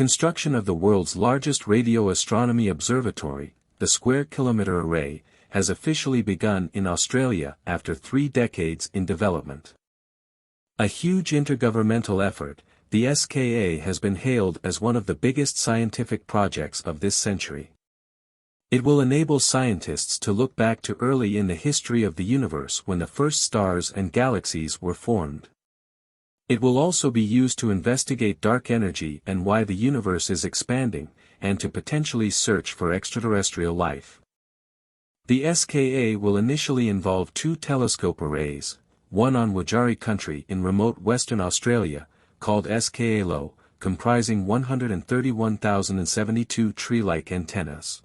Construction of the world's largest radio astronomy observatory, the Square Kilometre Array, has officially begun in Australia after 3 decades in development. A huge intergovernmental effort, the SKA has been hailed as one of the biggest scientific projects of this century. It will enable scientists to look back to early in the history of the universe when the first stars and galaxies were formed. It will also be used to investigate dark energy and why the universe is expanding, and to potentially search for extraterrestrial life. The SKA will initially involve 2 telescope arrays, one on Wurundjeri country in remote Western Australia, called SKA-LO, comprising 131,072 tree-like antennas.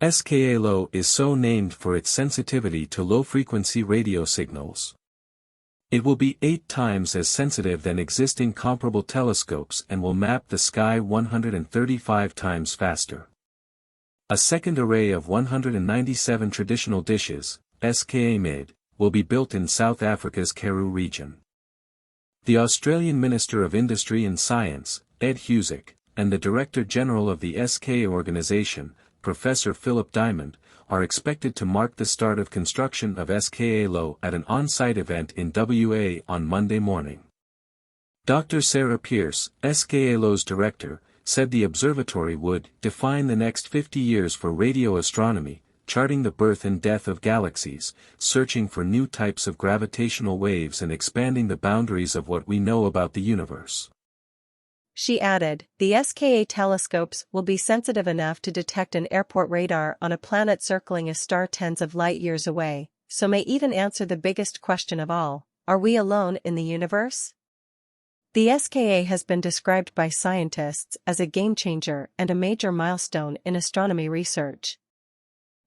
SKA-LO is so named for its sensitivity to low-frequency radio signals. It will be 8 times as sensitive than existing comparable telescopes and will map the sky 135 times faster. A second array of 197 traditional dishes, SKA-MID, will be built in South Africa's Karoo region. The Australian Minister of Industry and Science, Ed Husic, and the Director General of the SKA organisation, Professor Philip Diamond, are expected to mark the start of construction of SKA-LO at an on-site event in WA on Monday morning. Dr. Sarah Pearce, SKA-LO's director, said the observatory would define the next 50 years for radio astronomy, charting the birth and death of galaxies, searching for new types of gravitational waves and expanding the boundaries of what we know about the universe. She added, the SKA telescopes will be sensitive enough to detect an airport radar on a planet circling a star tens of light years away, so may even answer the biggest question of all, are we alone in the universe? The SKA has been described by scientists as a game-changer and a major milestone in astronomy research.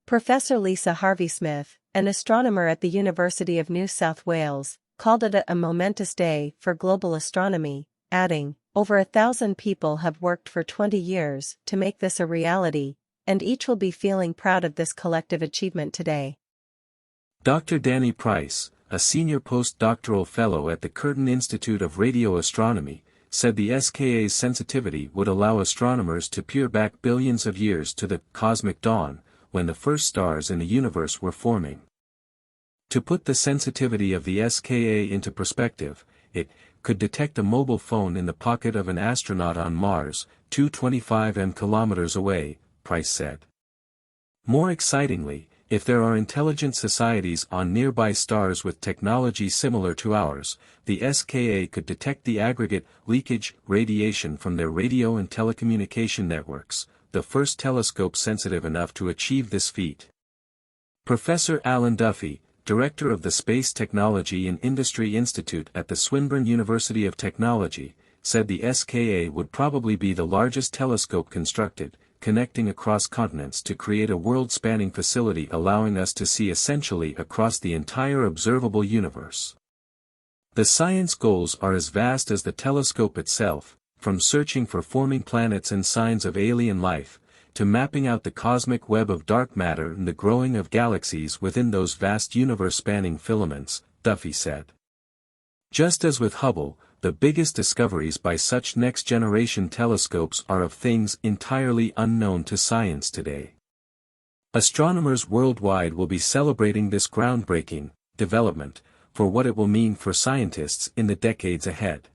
Professor Lisa Harvey-Smith, an astronomer at the University of New South Wales, called it a momentous day for global astronomy, adding, over 1,000 people have worked for 20 years to make this a reality, and each will be feeling proud of this collective achievement today. Dr. Danny Price, a senior postdoctoral fellow at the Curtin Institute of Radio Astronomy, said the SKA's sensitivity would allow astronomers to peer back billions of years to the cosmic dawn, when the first stars in the universe were forming. To put the sensitivity of the SKA into perspective, it could detect a mobile phone in the pocket of an astronaut on Mars, 225 kilometers away, Price said. More excitingly, if there are intelligent societies on nearby stars with technology similar to ours, the SKA could detect the aggregate leakage radiation from their radio and telecommunication networks, the first telescope sensitive enough to achieve this feat. Professor Alan Duffy, Director of the Space Technology and Industry Institute at the Swinburne University of Technology, said the SKA would probably be the largest telescope constructed, connecting across continents to create a world-spanning facility allowing us to see essentially across the entire observable universe. The science goals are as vast as the telescope itself, from searching for forming planets and signs of alien life, to mapping out the cosmic web of dark matter and the growing of galaxies within those vast universe-spanning filaments, Duffy said. Just as with Hubble, the biggest discoveries by such next-generation telescopes are of things entirely unknown to science today. Astronomers worldwide will be celebrating this groundbreaking development for what it will mean for scientists in the decades ahead.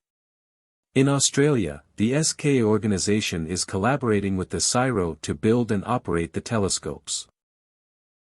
In Australia, the SK organization is collaborating with the CSIRO to build and operate the telescopes.